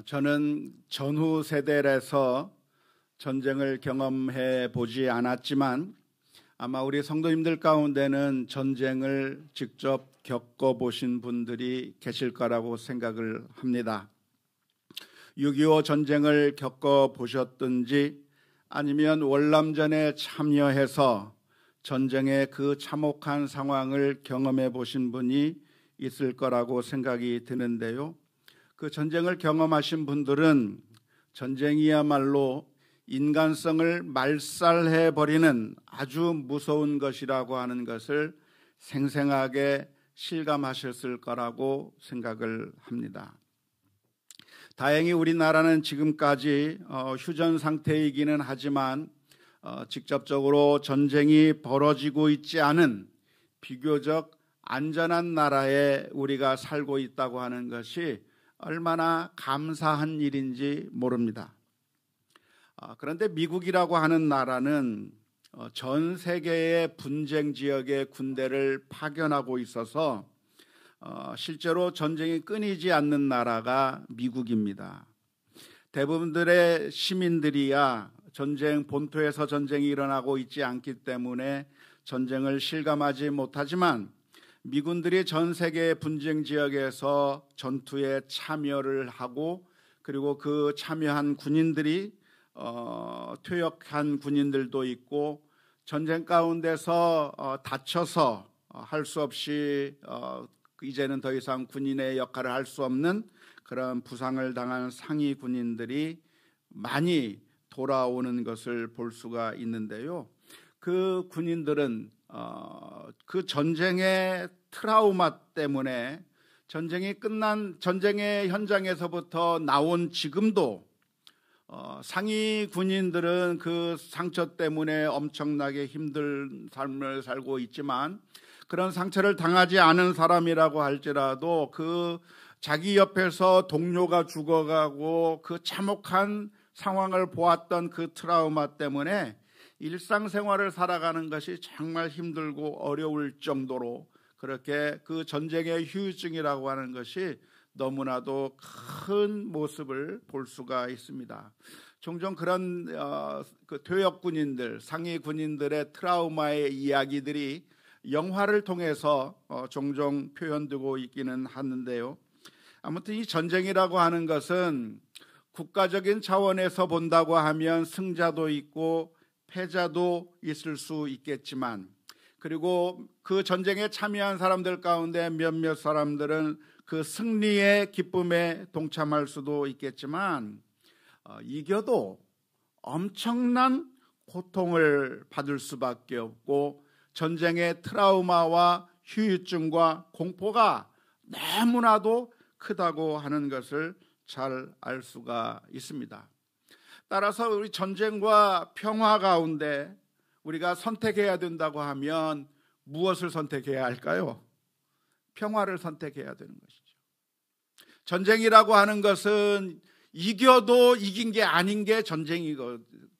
저는 전후 세대라서 전쟁을 경험해 보지 않았지만 아마 우리 성도님들 가운데는 전쟁을 직접 겪어보신 분들이 계실 거라고 생각을 합니다. 6.25 전쟁을 겪어보셨든지 아니면 월남전에 참여해서 전쟁의 그 참혹한 상황을 경험해 보신 분이 있을 거라고 생각이 드는데요. 그 전쟁을 경험하신 분들은 전쟁이야말로 인간성을 말살해 버리는 아주 무서운 것이라고 하는 것을 생생하게 실감하셨을 거라고 생각을 합니다. 다행히 우리나라는 지금까지 휴전 상태이기는 하지만 직접적으로 전쟁이 벌어지고 있지 않은 비교적 안전한 나라에 우리가 살고 있다고 하는 것이 얼마나 감사한 일인지 모릅니다. 그런데 미국이라고 하는 나라는 전 세계의 분쟁 지역에 군대를 파견하고 있어서 실제로 전쟁이 끊이지 않는 나라가 미국입니다. 대부분들의 시민들이야 전쟁 본토에서 전쟁이 일어나고 있지 않기 때문에 전쟁을 실감하지 못하지만 미군들이 전 세계의 분쟁 지역에서 전투에 참여를 하고 그리고 그 참여한 군인들이 퇴역한 군인들도 있고 전쟁 가운데서 다쳐서 할 수 없이 이제는 더 이상 군인의 역할을 할 수 없는 그런 부상을 당한 상위 군인들이 많이 돌아오는 것을 볼 수가 있는데요. 그 군인들은 그 전쟁의 트라우마 때문에 전쟁이 끝난 전쟁의 현장에서부터 나온 지금도 상위 군인들은 그 상처 때문에 엄청나게 힘든 삶을 살고 있지만 그런 상처를 당하지 않은 사람이라고 할지라도 그 자기 옆에서 동료가 죽어가고 그 참혹한 상황을 보았던 그 트라우마 때문에 일상생활을 살아가는 것이 정말 힘들고 어려울 정도로 그렇게 그 전쟁의 후유증이라고 하는 것이 너무나도 큰 모습을 볼 수가 있습니다. 종종 그런 그 퇴역 군인들, 상위 군인들의 트라우마의 이야기들이 영화를 통해서 종종 표현되고 있기는 하는데요. 아무튼 이 전쟁이라고 하는 것은 국가적인 차원에서 본다고 하면 승자도 있고 패자도 있을 수 있겠지만 그리고 그 전쟁에 참여한 사람들 가운데 몇몇 사람들은 그 승리의 기쁨에 동참할 수도 있겠지만 이겨도 엄청난 고통을 받을 수밖에 없고 전쟁의 트라우마와 후유증과 공포가 너무나도 크다고 하는 것을 잘 알 수가 있습니다. 따라서 우리 전쟁과 평화 가운데 우리가 선택해야 된다고 하면 무엇을 선택해야 할까요? 평화를 선택해야 되는 것이죠. 전쟁이라고 하는 것은 이겨도 이긴 게 아닌 게 전쟁이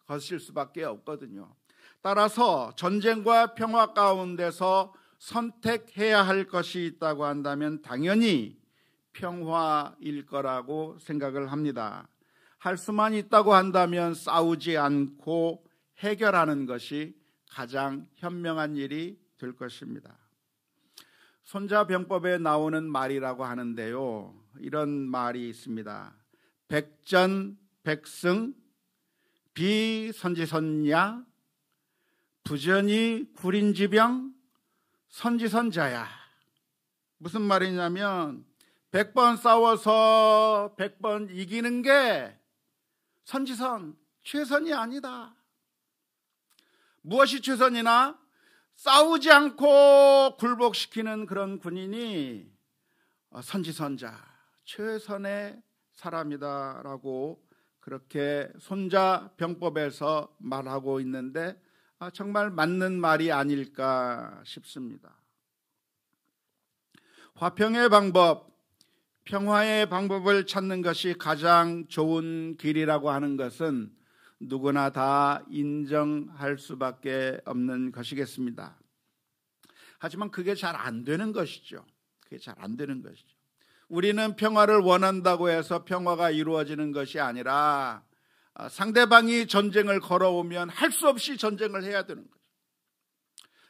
것일 수밖에 없거든요. 따라서 전쟁과 평화 가운데서 선택해야 할 것이 있다고 한다면 당연히 평화일 거라고 생각을 합니다. 할 수만 있다고 한다면 싸우지 않고 해결하는 것이 가장 현명한 일이 될 것입니다. 손자병법에 나오는 말이라고 하는데요. 이런 말이 있습니다. 백전백승 비선지선야 부전이 구린지병 선지선자야. 무슨 말이냐면 100번 싸워서 100번 이기는 게 선지선, 최선이 아니다. 무엇이 최선이나 싸우지 않고 굴복시키는 그런 군인이 선지선자, 최선의 사람이다라고 그렇게 손자병법에서 말하고 있는데 정말 맞는 말이 아닐까 싶습니다. 화평의 방법, 평화의 방법을 찾는 것이 가장 좋은 길이라고 하는 것은 누구나 다 인정할 수밖에 없는 것이겠습니다. 하지만 그게 잘 안 되는 것이죠. 그게 잘 안 되는 것이죠. 우리는 평화를 원한다고 해서 평화가 이루어지는 것이 아니라 상대방이 전쟁을 걸어오면 할 수 없이 전쟁을 해야 되는 거죠.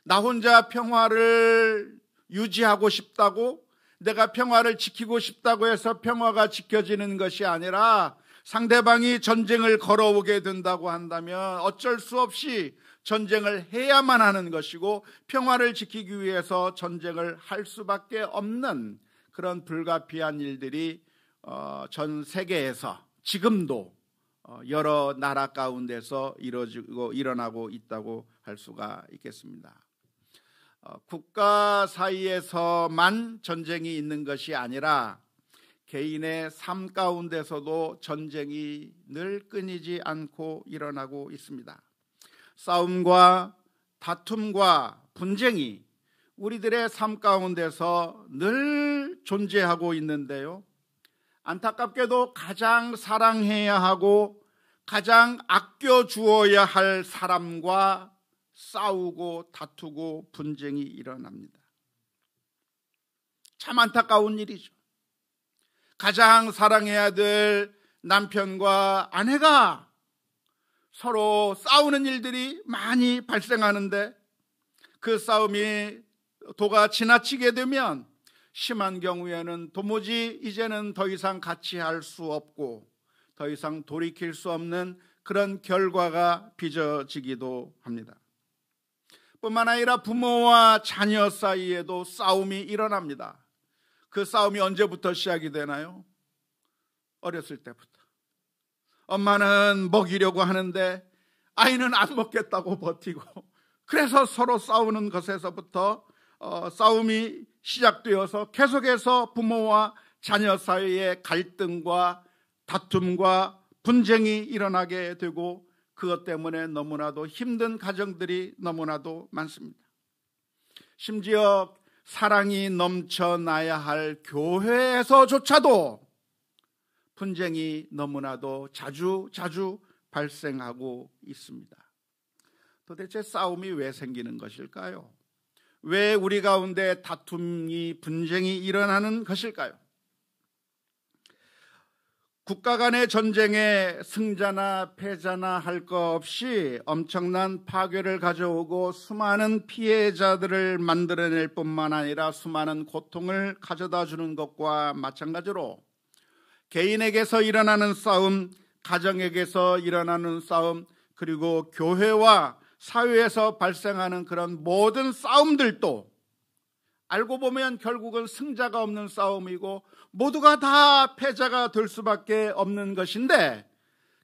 나 혼자 평화를 유지하고 싶다고, 내가 평화를 지키고 싶다고 해서 평화가 지켜지는 것이 아니라 상대방이 전쟁을 걸어오게 된다고 한다면 어쩔 수 없이 전쟁을 해야만 하는 것이고, 평화를 지키기 위해서 전쟁을 할 수밖에 없는 그런 불가피한 일들이 전 세계에서 지금도 여러 나라 가운데서 이루어지고 일어나고 있다고 할 수가 있겠습니다. 국가 사이에서만 전쟁이 있는 것이 아니라 개인의 삶 가운데서도 전쟁이 늘 끊이지 않고 일어나고 있습니다. 싸움과 다툼과 분쟁이 우리들의 삶 가운데서 늘 존재하고 있는데요, 안타깝게도 가장 사랑해야 하고 가장 아껴주어야 할 사람과 싸우고 다투고 분쟁이 일어납니다. 참 안타까운 일이죠. 가장 사랑해야 될 남편과 아내가 서로 싸우는 일들이 많이 발생하는데, 그 싸움이 도가 지나치게 되면 심한 경우에는 도무지 이제는 더 이상 같이 할 수 없고 더 이상 돌이킬 수 없는 그런 결과가 빚어지기도 합니다. 뿐만 아니라 부모와 자녀 사이에도 싸움이 일어납니다. 그 싸움이 언제부터 시작이 되나요? 어렸을 때부터. 엄마는 먹이려고 하는데 아이는 안 먹겠다고 버티고, 그래서 서로 싸우는 것에서부터 싸움이 시작되어서 계속해서 부모와 자녀 사이에 갈등과 다툼과 분쟁이 일어나게 되고, 그것 때문에 너무나도 힘든 가정들이 너무나도 많습니다. 심지어 사랑이 넘쳐나야 할 교회에서조차도 분쟁이 너무나도 자주 발생하고 있습니다. 도대체 싸움이 왜 생기는 것일까요? 왜 우리 가운데 다툼이, 분쟁이 일어나는 것일까요? 국가 간의 전쟁에 승자나 패자나 할 것 없이 엄청난 파괴를 가져오고 수많은 피해자들을 만들어낼 뿐만 아니라 수많은 고통을 가져다 주는 것과 마찬가지로 개인에게서 일어나는 싸움, 가정에게서 일어나는 싸움, 그리고 교회와 사회에서 발생하는 그런 모든 싸움들도 알고 보면 결국은 승자가 없는 싸움이고 모두가 다 패자가 될 수밖에 없는 것인데,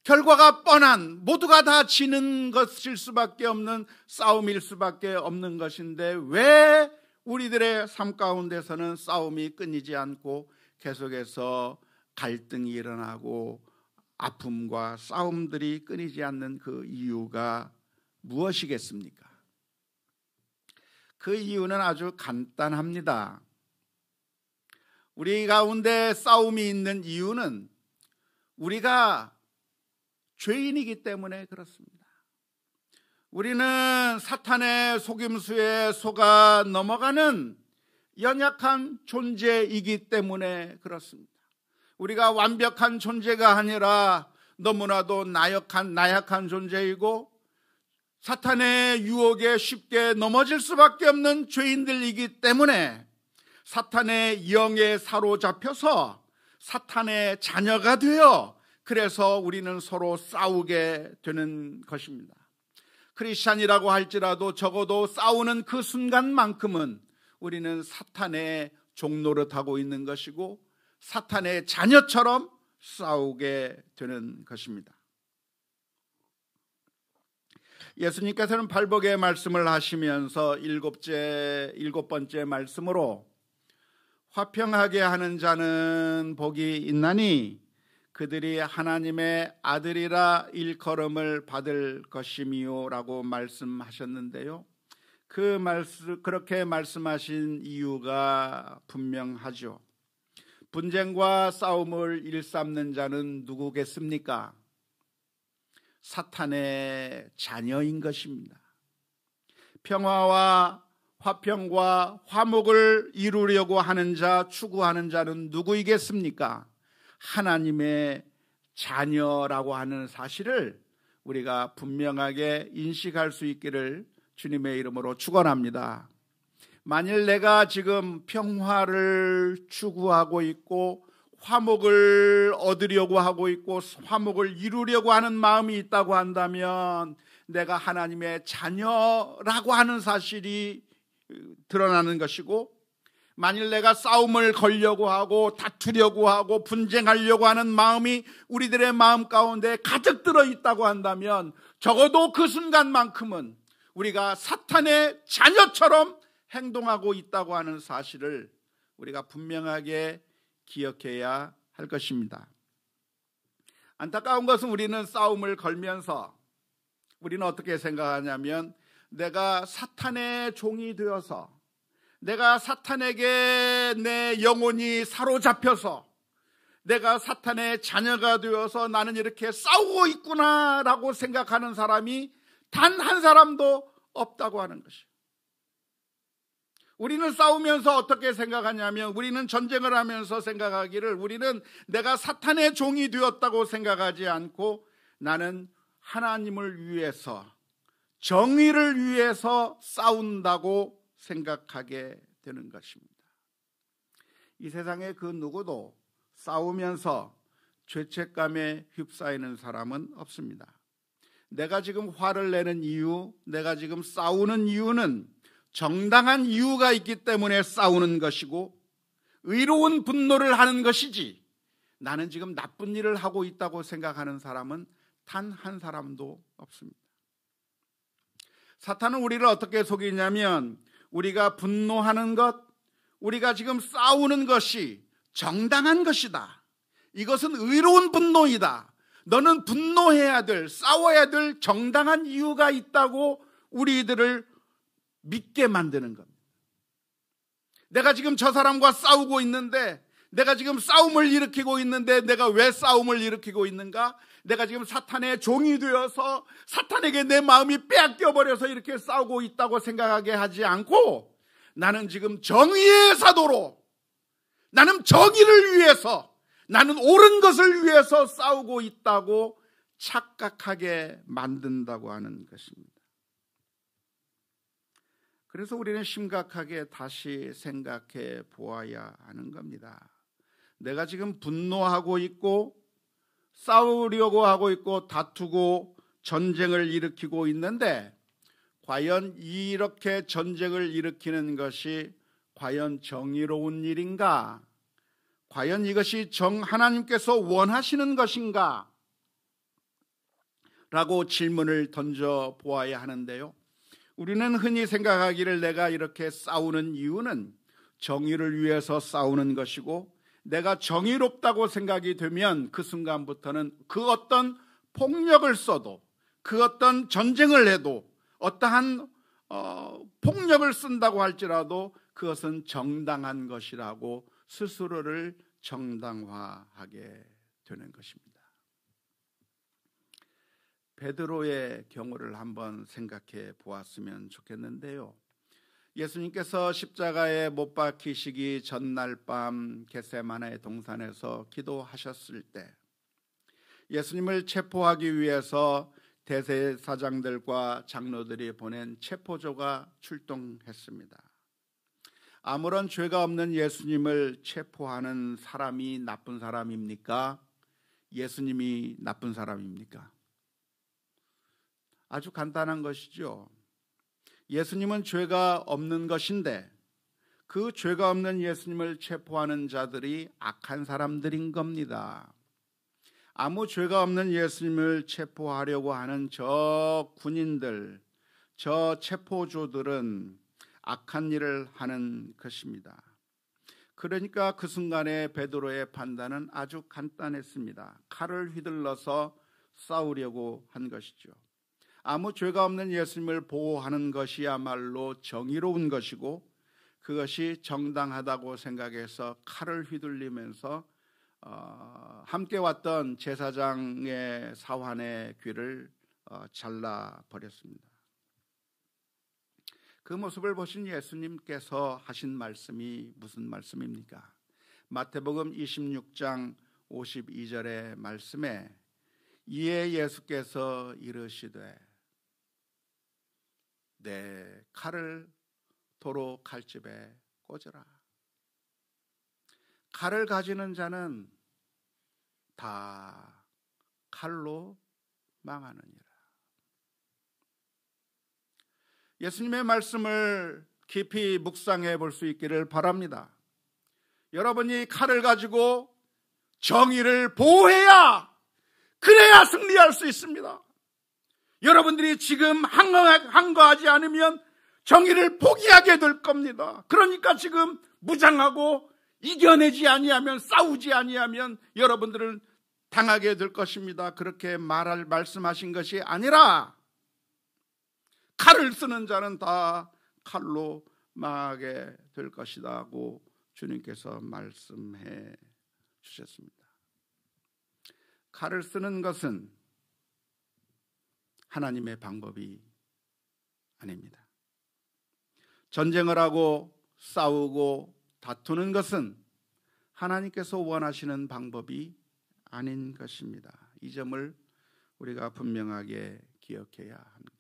결과가 뻔한, 모두가 다 지는 것일 수밖에 없는 싸움일 수밖에 없는 것인데, 왜 우리들의 삶 가운데서는 싸움이 끊이지 않고 계속해서 갈등이 일어나고 아픔과 싸움들이 끊이지 않는 그 이유가 무엇이겠습니까? 그 이유는 아주 간단합니다. 우리 가운데 싸움이 있는 이유는 우리가 죄인이기 때문에 그렇습니다. 우리는 사탄의 속임수에 속아 넘어가는 연약한 존재이기 때문에 그렇습니다. 우리가 완벽한 존재가 아니라 너무나도 나약한 존재이고 사탄의 유혹에 쉽게 넘어질 수밖에 없는 죄인들이기 때문에 사탄의 영에 사로잡혀서 사탄의 자녀가 되어 그래서 우리는 서로 싸우게 되는 것입니다. 크리스찬이라고 할지라도 적어도 싸우는 그 순간만큼은 우리는 사탄의 종노릇하고 있는 것이고 사탄의 자녀처럼 싸우게 되는 것입니다. 예수님께서는 발복의 말씀을 하시면서 일곱 번째 말씀으로 화평하게 하는 자는 복이 있나니 그들이 하나님의 아들이라 일컬음을 받을 것이미요 라고 말씀하셨는데요, 그렇게 말씀하신 이유가 분명하죠. 분쟁과 싸움을 일삼는 자는 누구겠습니까? 사탄의 자녀인 것입니다. 평화와 화평과 화목을 이루려고 하는 자, 추구하는 자는 누구이겠습니까? 하나님의 자녀라고 하는 사실을 우리가 분명하게 인식할 수 있기를 주님의 이름으로 축원합니다. 만일 내가 지금 평화를 추구하고 있고 화목을 얻으려고 하고 있고 화목을 이루려고 하는 마음이 있다고 한다면 내가 하나님의 자녀라고 하는 사실이 드러나는 것이고, 만일 내가 싸움을 걸려고 하고 다투려고 하고 분쟁하려고 하는 마음이 우리들의 마음 가운데 가득 들어 있다고 한다면 적어도 그 순간만큼은 우리가 사탄의 자녀처럼 행동하고 있다고 하는 사실을 우리가 분명하게 기억해야 할 것입니다. 안타까운 것은 우리는 싸움을 걸면서 우리는 어떻게 생각하냐면, 내가 사탄의 종이 되어서, 내가 사탄에게 내 영혼이 사로잡혀서, 내가 사탄의 자녀가 되어서 나는 이렇게 싸우고 있구나라고 생각하는 사람이 단 한 사람도 없다고 하는 것이에요. 우리는 싸우면서 어떻게 생각하냐면, 우리는 전쟁을 하면서 생각하기를 우리는 내가 사탄의 종이 되었다고 생각하지 않고 나는 하나님을 위해서, 정의를 위해서 싸운다고 생각하게 되는 것입니다. 이 세상에 그 누구도 싸우면서 죄책감에 휩싸이는 사람은 없습니다. 내가 지금 화를 내는 이유, 내가 지금 싸우는 이유는 정당한 이유가 있기 때문에 싸우는 것이고 의로운 분노를 하는 것이지, 나는 지금 나쁜 일을 하고 있다고 생각하는 사람은 단 한 사람도 없습니다. 사탄은 우리를 어떻게 속이냐면, 우리가 분노하는 것, 우리가 지금 싸우는 것이 정당한 것이다, 이것은 의로운 분노이다, 너는 분노해야 될, 싸워야 될 정당한 이유가 있다고 우리들을 믿게 만드는 겁니다. 내가 지금 저 사람과 싸우고 있는데, 내가 지금 싸움을 일으키고 있는데 내가 왜 싸움을 일으키고 있는가? 내가 지금 사탄의 종이 되어서 사탄에게 내 마음이 빼앗겨 버려서 이렇게 싸우고 있다고 생각하게 하지 않고, 나는 지금 정의의 사도로, 나는 정의를 위해서, 나는 옳은 것을 위해서 싸우고 있다고 착각하게 만든다고 하는 것입니다. 그래서 우리는 심각하게 다시 생각해 보아야 하는 겁니다. 내가 지금 분노하고 있고 싸우려고 하고 있고 다투고 전쟁을 일으키고 있는데, 과연 이렇게 전쟁을 일으키는 것이 과연 정의로운 일인가? 과연 이것이 하나님께서 원하시는 것인가? 라고 질문을 던져 보아야 하는데요, 우리는 흔히 생각하기를 내가 이렇게 싸우는 이유는 정의를 위해서 싸우는 것이고, 내가 정의롭다고 생각이 되면 그 순간부터는 그 어떤 폭력을 써도, 그 어떤 전쟁을 해도, 어떠한 폭력을 쓴다고 할지라도 그것은 정당한 것이라고 스스로를 정당화하게 되는 것입니다. 베드로의 경우를 한번 생각해 보았으면 좋겠는데요, 예수님께서 십자가에 못 박히시기 전날 밤 겟세마네 동산에서 기도하셨을 때 예수님을 체포하기 위해서 대제사장들과 장로들이 보낸 체포조가 출동했습니다. 아무런 죄가 없는 예수님을 체포하는 사람이 나쁜 사람입니까? 예수님이 나쁜 사람입니까? 아주 간단한 것이죠. 예수님은 죄가 없는 것인데 그 죄가 없는 예수님을 체포하는 자들이 악한 사람들인 겁니다. 아무 죄가 없는 예수님을 체포하려고 하는 저 군인들, 저 체포조들은 악한 일을 하는 것입니다. 그러니까 그 순간에 베드로의 판단은 아주 간단했습니다. 칼을 휘둘러서 싸우려고 한 것이죠. 아무 죄가 없는 예수님을 보호하는 것이야말로 정의로운 것이고 그것이 정당하다고 생각해서 칼을 휘둘리면서 함께 왔던 제사장의 사환의 귀를 잘라버렸습니다. 그 모습을 보신 예수님께서 하신 말씀이 무슨 말씀입니까? 마태복음 26장 52절의 말씀에 이에 예수께서 이르시되 내 칼을 도로 칼집에 꽂으라. 칼을 가지는 자는 다 칼로 망하느니라. 예수님의 말씀을 깊이 묵상해 볼 수 있기를 바랍니다. 여러분이 칼을 가지고 정의를 보호해야, 그래야 승리할 수 있습니다. 여러분들이 지금 항거하지 않으면 정의를 포기하게 될 겁니다. 그러니까 지금 무장하고 이겨내지 아니하면, 싸우지 아니하면 여러분들은 당하게 될 것입니다. 그렇게 말씀하신 것이 아니라 칼을 쓰는 자는 다 칼로 망하게 될 것이라고 주님께서 말씀해 주셨습니다. 칼을 쓰는 것은 하나님의 방법이 아닙니다. 전쟁을 하고 싸우고 다투는 것은 하나님께서 원하시는 방법이 아닌 것입니다. 이 점을 우리가 분명하게 기억해야 합니다.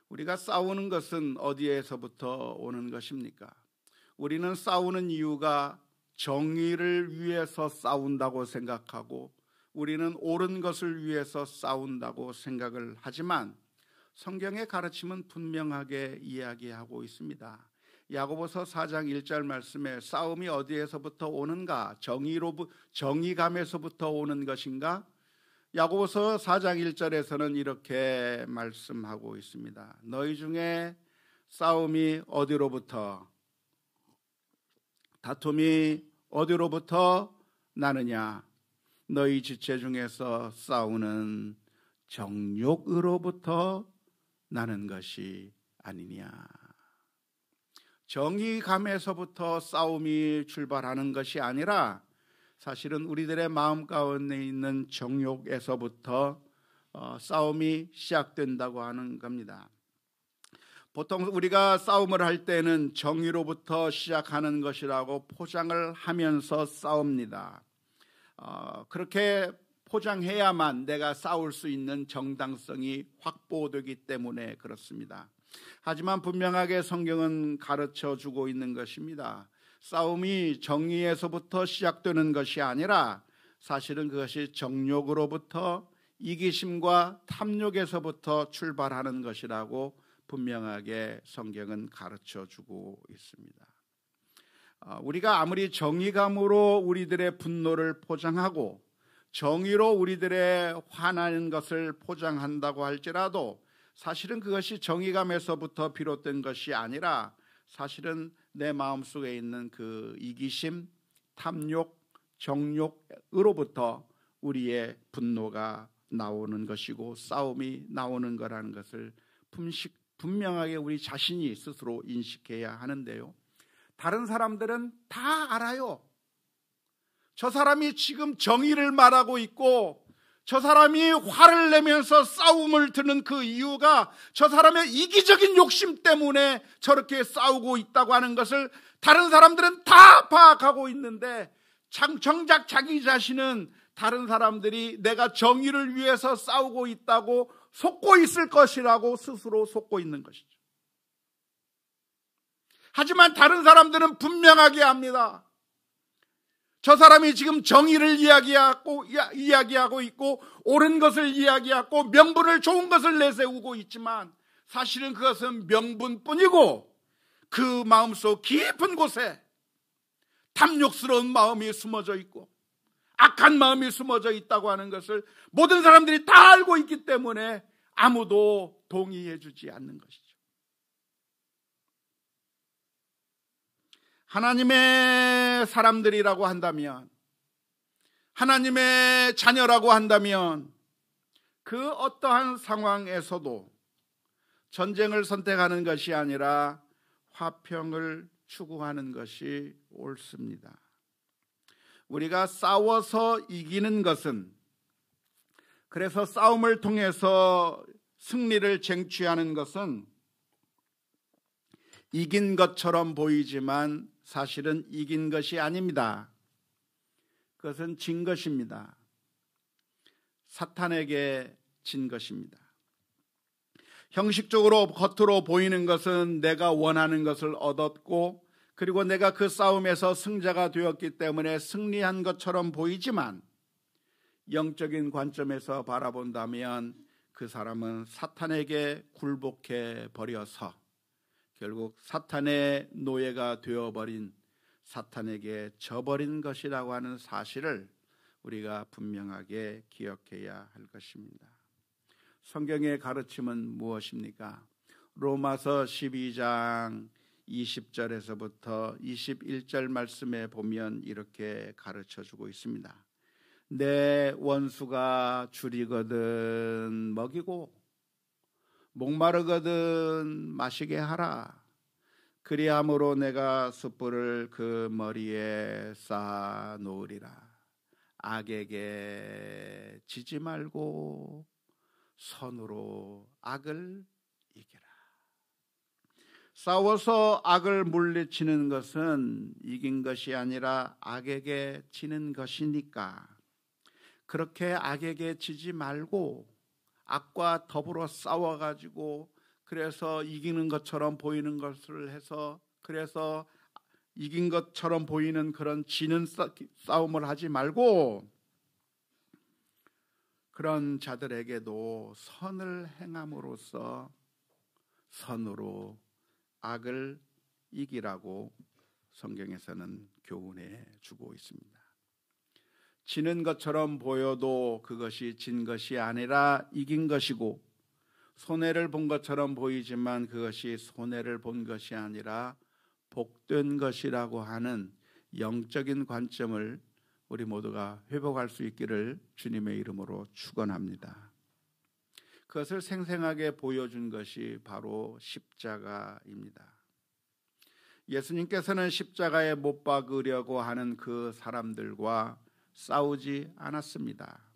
우리가 싸우는 것은 어디에서부터 오는 것입니까? 우리는 싸우는 이유가 정의를 위해서 싸운다고 생각하고 우리는 옳은 것을 위해서 싸운다고 생각을 하지만 성경의 가르침은 분명하게 이야기하고 있습니다. 야고보서 4장 1절 말씀에 싸움이 어디에서부터 오는가? 정의감에서부터 오는 것인가? 야고보서 4장 1절에서는 이렇게 말씀하고 있습니다. 너희 중에 싸움이 어디로부터, 다툼이 어디로부터 나느냐? 너희 지체 중에서 싸우는 정욕으로부터 나는 것이 아니냐. 정의감에서부터 싸움이 출발하는 것이 아니라 사실은 우리들의 마음 가운데 있는 정욕에서부터 싸움이 시작된다고 하는 겁니다. 보통 우리가 싸움을 할 때는 정의로부터 시작하는 것이라고 포장을 하면서 싸웁니다. 그렇게 포장해야만 내가 싸울 수 있는 정당성이 확보되기 때문에 그렇습니다. 하지만 분명하게 성경은 가르쳐 주고 있는 것입니다. 싸움이 정의에서부터 시작되는 것이 아니라 사실은 그것이 정욕으로부터, 이기심과 탐욕에서부터 출발하는 것이라고 분명하게 성경은 가르쳐 주고 있습니다. 우리가 아무리 정의감으로 우리들의 분노를 포장하고 정의로 우리들의 화나는 것을 포장한다고 할지라도 사실은 그것이 정의감에서부터 비롯된 것이 아니라 사실은 내 마음속에 있는 그 이기심, 탐욕, 정욕으로부터 우리의 분노가 나오는 것이고 싸움이 나오는 거라는 것을 분명하게 우리 자신이 스스로 인식해야 하는데요. 다른 사람들은 다 알아요. 저 사람이 지금 정의를 말하고 있고 저 사람이 화를 내면서 싸움을 드는 그 이유가 저 사람의 이기적인 욕심 때문에 저렇게 싸우고 있다고 하는 것을 다른 사람들은 다 파악하고 있는데 정작 자기 자신은 다른 사람들이 내가 정의를 위해서 싸우고 있다고 속고 있을 것이라고 스스로 속고 있는 것이죠. 하지만 다른 사람들은 분명하게 합니다. 저 사람이 지금 정의를 이야기하고 있고 옳은 것을 이야기하고 명분을, 좋은 것을 내세우고 있지만 사실은 그것은 명분뿐이고 그 마음속 깊은 곳에 탐욕스러운 마음이 숨어져 있고 악한 마음이 숨어져 있다고 하는 것을 모든 사람들이 다 알고 있기 때문에 아무도 동의해 주지 않는 것이죠. 하나님의 사람들이라고 한다면, 하나님의 자녀라고 한다면 그 어떠한 상황에서도 전쟁을 선택하는 것이 아니라 화평을 추구하는 것이 옳습니다. 우리가 싸워서 이기는 것은, 그래서 싸움을 통해서 승리를 쟁취하는 것은 이긴 것처럼 보이지만 사실은 이긴 것이 아닙니다. 그것은 진 것입니다. 사탄에게 진 것입니다. 형식적으로 겉으로 보이는 것은 내가 원하는 것을 얻었고, 그리고 내가 그 싸움에서 승자가 되었기 때문에 승리한 것처럼 보이지만, 영적인 관점에서 바라본다면 그 사람은 사탄에게 굴복해 버려서 결국 사탄의 노예가 되어버린, 사탄에게 져버린 것이라고 하는 사실을 우리가 분명하게 기억해야 할 것입니다. 성경의 가르침은 무엇입니까? 로마서 12장 20절에서부터 21절 말씀에 보면 이렇게 가르쳐주고 있습니다. 내 원수가 줄이거든 먹이고 목마르거든 마시게 하라. 그리함으로 내가 숯불을 그 머리에 쌓아 놓으리라. 악에게 지지 말고 선으로 악을 이기라. 싸워서 악을 물리치는 것은 이긴 것이 아니라 악에게 지는 것이니까, 그렇게 악에게 지지 말고 악과 더불어 싸워가지고 그래서 이기는 것처럼 보이는 것을 해서, 그래서 이긴 것처럼 보이는 그런 지는 싸움을 하지 말고, 그런 자들에게도 선을 행함으로써 선으로 악을 이기라고 성경에서는 교훈해 주고 있습니다. 지는 것처럼 보여도 그것이 진 것이 아니라 이긴 것이고, 손해를 본 것처럼 보이지만 그것이 손해를 본 것이 아니라 복된 것이라고 하는 영적인 관점을 우리 모두가 회복할 수 있기를 주님의 이름으로 축원합니다. 그것을 생생하게 보여준 것이 바로 십자가입니다. 예수님께서는 십자가에 못 박으려고 하는 그 사람들과 싸우지 않았습니다.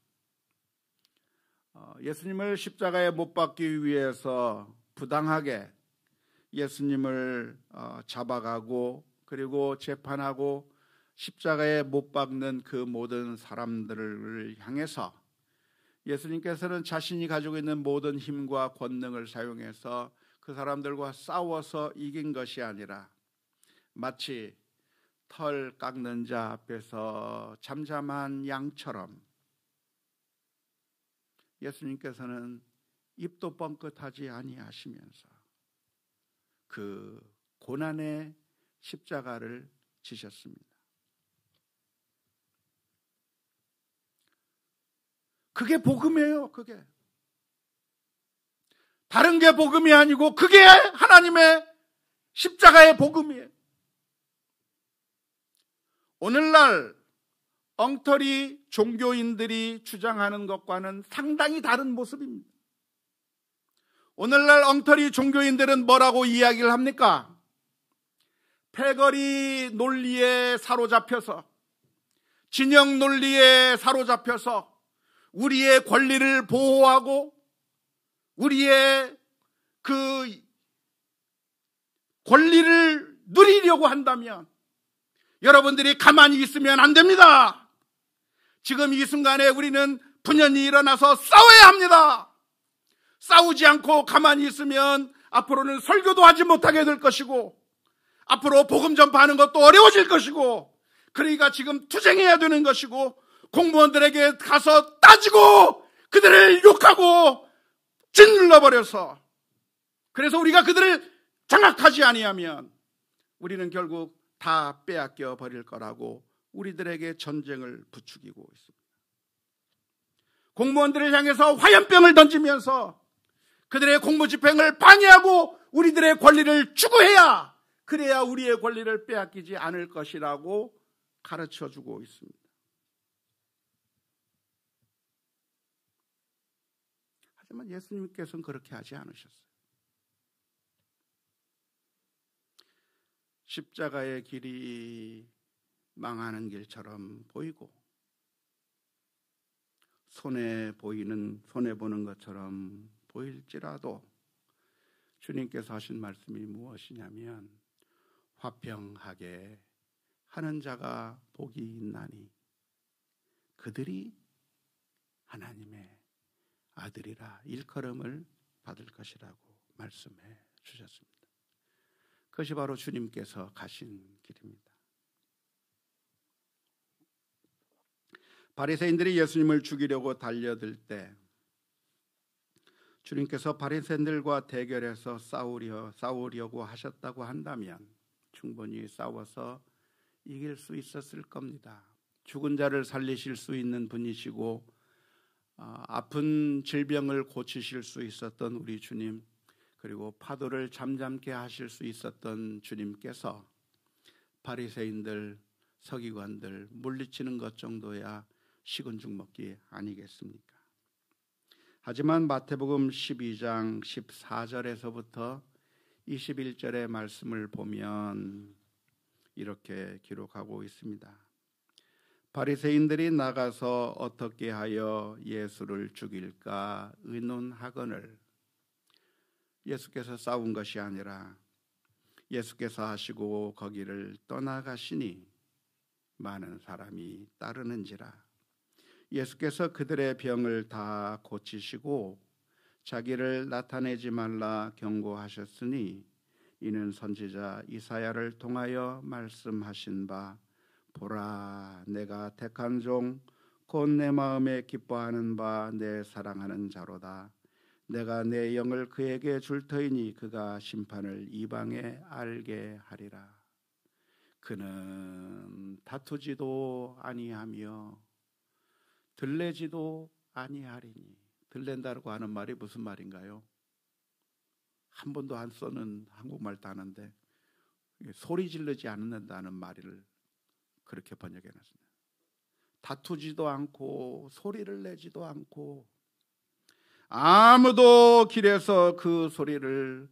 예수님을 십자가에 못 박기 위해서 부당하게 예수님을 잡아가고 그리고 재판하고 십자가에 못 박는 그 모든 사람들을 향해서 예수님께서는 자신이 가지고 있는 모든 힘과 권능을 사용해서 그 사람들과 싸워서 이긴 것이 아니라 마치 털 깎는 자 앞에서 잠잠한 양처럼 예수님께서는 입도 뻥끗하지 아니하시면서 그 고난의 십자가를 지셨습니다. 그게 복음이에요. 그게 다른 게 복음이 아니고 그게 하나님의 십자가의 복음이에요. 오늘날 엉터리 종교인들이 주장하는 것과는 상당히 다른 모습입니다. 오늘날 엉터리 종교인들은 뭐라고 이야기를 합니까? 패거리 논리에 사로잡혀서, 진영 논리에 사로잡혀서 우리의 권리를 보호하고 우리의 그 권리를 누리려고 한다면 여러분들이 가만히 있으면 안 됩니다. 지금 이 순간에 우리는 분연히 일어나서 싸워야 합니다. 싸우지 않고 가만히 있으면 앞으로는 설교도 하지 못하게 될 것이고, 앞으로 복음 전파하는 것도 어려워질 것이고, 그러니까 지금 투쟁해야 되는 것이고, 공무원들에게 가서 따지고 그들을 욕하고 짓눌러버려서, 그래서 우리가 그들을 장악하지 아니하면 우리는 결국 다 빼앗겨 버릴 거라고 우리들에게 전쟁을 부추기고 있습니다. 공무원들을 향해서 화염병을 던지면서 그들의 공무집행을 방해하고 우리들의 권리를 추구해야, 그래야 우리의 권리를 빼앗기지 않을 것이라고 가르쳐주고 있습니다. 하지만 예수님께서는 그렇게 하지 않으셨어요. 십자가의 길이 망하는 길처럼 보이고 손해보는 것처럼 보일지라도 주님께서 하신 말씀이 무엇이냐면 화평하게 하는 자가 복이 있나니 그들이 하나님의 아들이라 일컬음을 받을 것이라고 말씀해 주셨습니다. 그것이 바로 주님께서 가신 길입니다. 바리새인들이 예수님을 죽이려고 달려들 때 주님께서 바리새인들과 대결해서 싸우려고 하셨다고 한다면 충분히 싸워서 이길 수 있었을 겁니다. 죽은 자를 살리실 수 있는 분이시고 아픈 질병을 고치실 수 있었던 우리 주님, 그리고 파도를 잠잠케 하실 수 있었던 주님께서 바리새인들, 서기관들 물리치는 것 정도야 식은 죽 먹기 아니겠습니까? 하지만 마태복음 12장 14절에서부터 21절의 말씀을 보면 이렇게 기록하고 있습니다. 바리새인들이 나가서 어떻게 하여 예수를 죽일까 의논하거늘. 예수께서 싸운 것이 아니라 예수께서 하시고 거기를 떠나가시니 많은 사람이 따르는지라. 예수께서 그들의 병을 다 고치시고 자기를 나타내지 말라 경고하셨으니 이는 선지자 이사야를 통하여 말씀하신 바 보라 내가 택한 종 곧 내 마음에 기뻐하는 바 내 사랑하는 자로다. 내가 내 영을 그에게 줄 터이니 그가 심판을 이방에 알게 하리라. 그는 다투지도 아니하며 들레지도 아니하리니. 들렌다고 하는 말이 무슨 말인가요? 한 번도 안 써는 한국말도 하는데 소리 지르지 않는다는 말을 그렇게 번역해놨습니다. 다투지도 않고 소리를 내지도 않고 아무도 길에서 그 소리를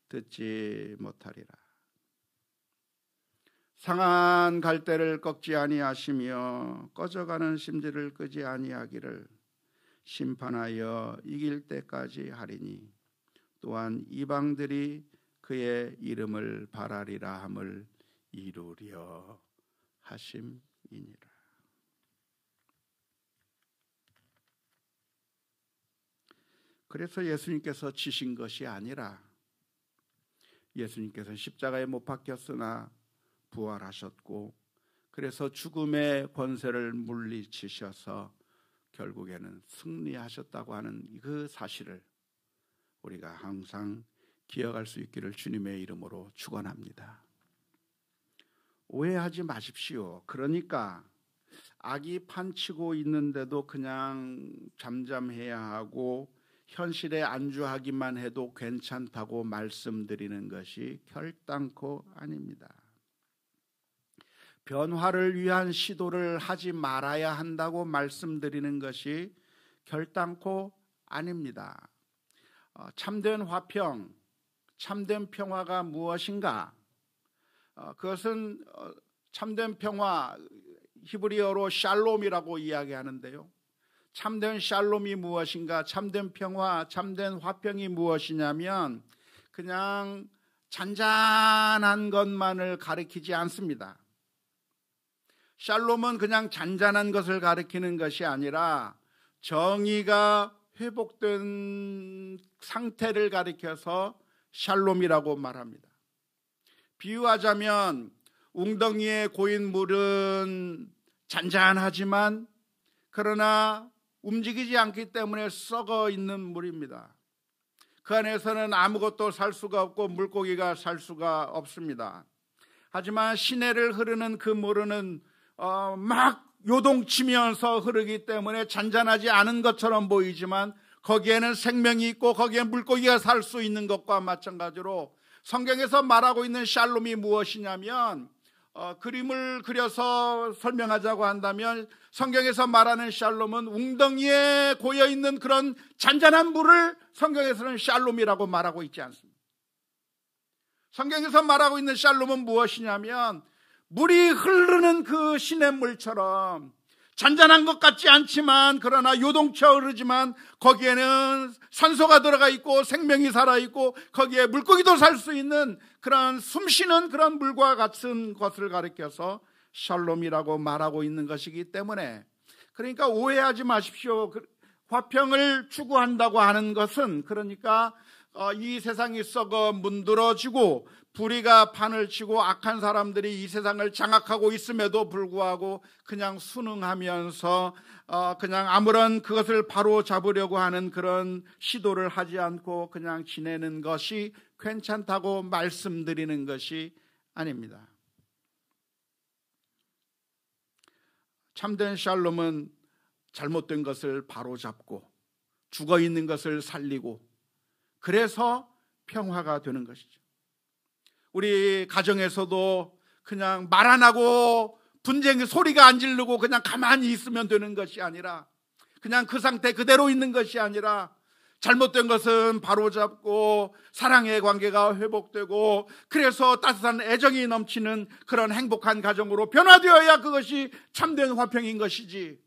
듣지 못하리라. 상한 갈대를 꺾지 아니하시며 꺼져가는 심지를 끄지 아니하기를 심판하여 이길 때까지 하리니 또한 이방들이 그의 이름을 바라리라 함을 이루려 하심이니라. 그래서 예수님께서 지신 것이 아니라 예수님께서 십자가에 못 박혔으나 부활하셨고 그래서 죽음의 권세를 물리치셔서 결국에는 승리하셨다고 하는 그 사실을 우리가 항상 기억할 수 있기를 주님의 이름으로 축원합니다. 오해하지 마십시오. 그러니까 악이 판치고 있는데도 그냥 잠잠해야 하고 현실에 안주하기만 해도 괜찮다고 말씀드리는 것이 결단코 아닙니다. 변화를 위한 시도를 하지 말아야 한다고 말씀드리는 것이 결단코 아닙니다. 참된 화평, 참된 평화가 무엇인가? 그것은 참된 평화, 히브리어로 샬롬이라고 이야기하는데요. 참된 샬롬이 무엇인가? 참된 평화, 참된 화평이 무엇이냐면 그냥 잔잔한 것만을 가리키지 않습니다. 샬롬은 그냥 잔잔한 것을 가리키는 것이 아니라 정의가 회복된 상태를 가리켜서 샬롬이라고 말합니다. 비유하자면 웅덩이에 고인 물은 잔잔하지만 그러나 움직이지 않기 때문에 썩어 있는 물입니다. 그 안에서는 아무것도 살 수가 없고 물고기가 살 수가 없습니다. 하지만 시내를 흐르는 그 물은 막 요동치면서 흐르기 때문에 잔잔하지 않은 것처럼 보이지만 거기에는 생명이 있고 거기에 물고기가 살 수 있는 것과 마찬가지로 성경에서 말하고 있는 샬롬이 무엇이냐면 그림을 그려서 설명하자고 한다면 성경에서 말하는 샬롬은 웅덩이에 고여있는 그런 잔잔한 물을 성경에서는 샬롬이라고 말하고 있지 않습니다. 성경에서 말하고 있는 샬롬은 무엇이냐면 물이 흐르는 그 시냇물처럼 잔잔한 것 같지 않지만, 그러나 요동쳐 흐르지만 거기에는 산소가 들어가 있고 생명이 살아있고 거기에 물고기도 살 수 있는 그런 숨쉬는 그런 물과 같은 것을 가리켜서 샬롬이라고 말하고 있는 것이기 때문에, 그러니까 오해하지 마십시오. 화평을 추구한다고 하는 것은, 그러니까 이 세상이 썩어 문드러지고 불의가 판을 치고 악한 사람들이 이 세상을 장악하고 있음에도 불구하고 그냥 순응하면서 그냥 아무런 그것을 바로 잡으려고 하는 그런 시도를 하지 않고 그냥 지내는 것이 괜찮다고 말씀드리는 것이 아닙니다. 참된 샬롬은 잘못된 것을 바로 잡고 죽어 있는 것을 살리고, 그래서 평화가 되는 것이죠. 우리 가정에서도 그냥 말 안 하고 분쟁 소리가 안 지르고 그냥 가만히 있으면 되는 것이 아니라, 그냥 그 상태 그대로 있는 것이 아니라 잘못된 것은 바로잡고 사랑의 관계가 회복되고, 그래서 따뜻한 애정이 넘치는 그런 행복한 가정으로 변화되어야 그것이 참된 화평인 것이지,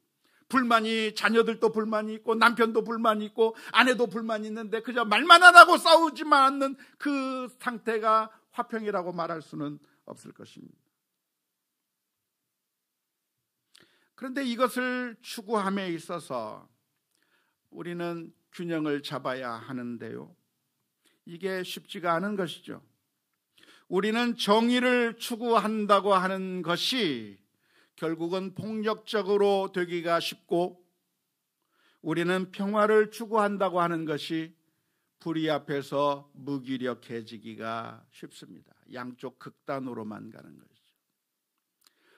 불만이, 자녀들도 불만이 있고 남편도 불만이 있고 아내도 불만이 있는데 그저 말만 안 하고 싸우지만 않는 그 상태가 화평이라고 말할 수는 없을 것입니다. 그런데 이것을 추구함에 있어서 우리는 균형을 잡아야 하는데요, 이게 쉽지가 않은 것이죠. 우리는 정의를 추구한다고 하는 것이 결국은 폭력적으로 되기가 쉽고, 우리는 평화를 추구한다고 하는 것이 불의 앞에서 무기력해지기가 쉽습니다. 양쪽 극단으로만 가는 것이죠.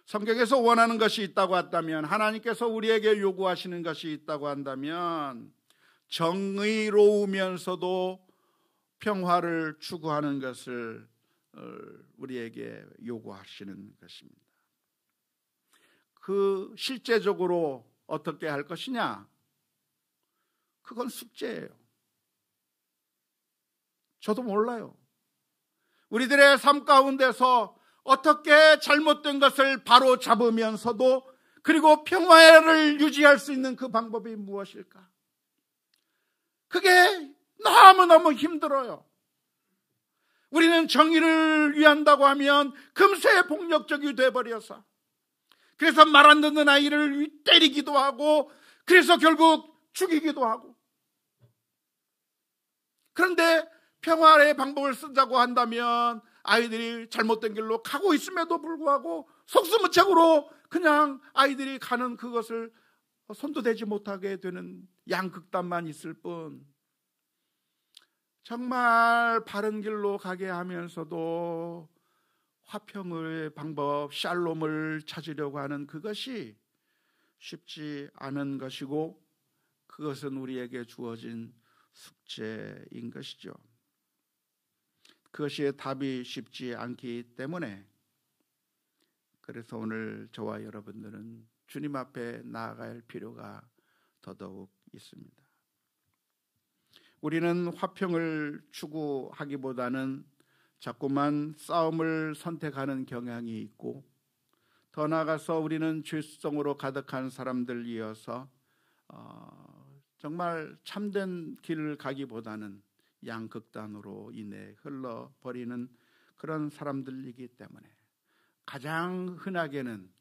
성경에서 원하는 것이 있다고 한다면, 하나님께서 우리에게 요구하시는 것이 있다고 한다면 정의로우면서도 평화를 추구하는 것을 우리에게 요구하시는 것입니다. 그 실제적으로 어떻게 할 것이냐? 그건 숙제예요. 저도 몰라요. 우리들의 삶 가운데서 어떻게 잘못된 것을 바로 잡으면서도 그리고 평화를 유지할 수 있는 그 방법이 무엇일까? 그게 너무너무 힘들어요. 우리는 정의를 위한다고 하면 금세 폭력적이 돼버려서, 그래서 말 안 듣는 아이를 때리기도 하고, 그래서 결국 죽이기도 하고. 그런데 평화의 방법을 쓰자고 한다면 아이들이 잘못된 길로 가고 있음에도 불구하고 속수무책으로 그냥 아이들이 가는 그것을 손도 대지 못하게 되는 양극단만 있을 뿐, 정말 바른 길로 가게 하면서도 화평의 방법, 샬롬을 찾으려고 하는 그것이 쉽지 않은 것이고, 그것은 우리에게 주어진 숙제인 것이죠. 그것이 답이 쉽지 않기 때문에, 그래서 오늘 저와 여러분들은 주님 앞에 나아갈 필요가 더더욱 있습니다. 우리는 화평을 추구하기보다는 자꾸만 싸움을 선택하는 경향이 있고, 더 나아가서 우리는 죄성으로 가득한 사람들이어서 정말 참된 길을 가기보다는 양극단으로 인해 흘러버리는 그런 사람들이기 때문에, 가장 흔하게는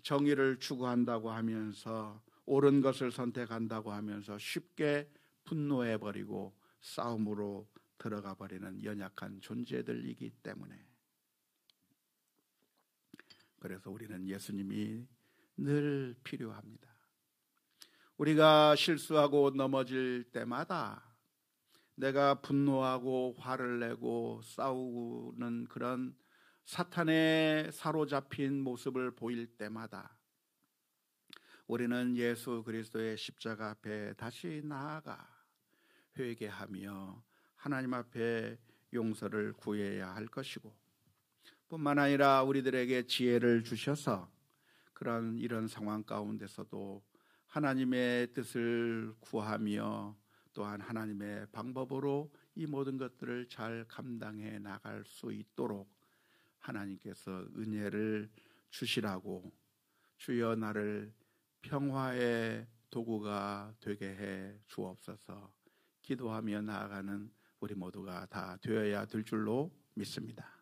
정의를 추구한다고 하면서 옳은 것을 선택한다고 하면서 쉽게 분노해버리고 싸움으로 들어가 버리는 연약한 존재들이기 때문에, 그래서 우리는 예수님이 늘 필요합니다. 우리가 실수하고 넘어질 때마다, 내가 분노하고 화를 내고 싸우는 그런 사탄에 사로잡힌 모습을 보일 때마다 우리는 예수 그리스도의 십자가 앞에 다시 나아가 회개하며 하나님 앞에 용서를 구해야 할 것이고, 뿐만 아니라 우리들에게 지혜를 주셔서 이런 상황 가운데서도 하나님의 뜻을 구하며 또한 하나님의 방법으로 이 모든 것들을 잘 감당해 나갈 수 있도록 하나님께서 은혜를 주시라고, 주여 나를 평화의 도구가 되게 해 주옵소서. 기도하며 나아가는 우리 모두가 다 되어야 될 줄로 믿습니다.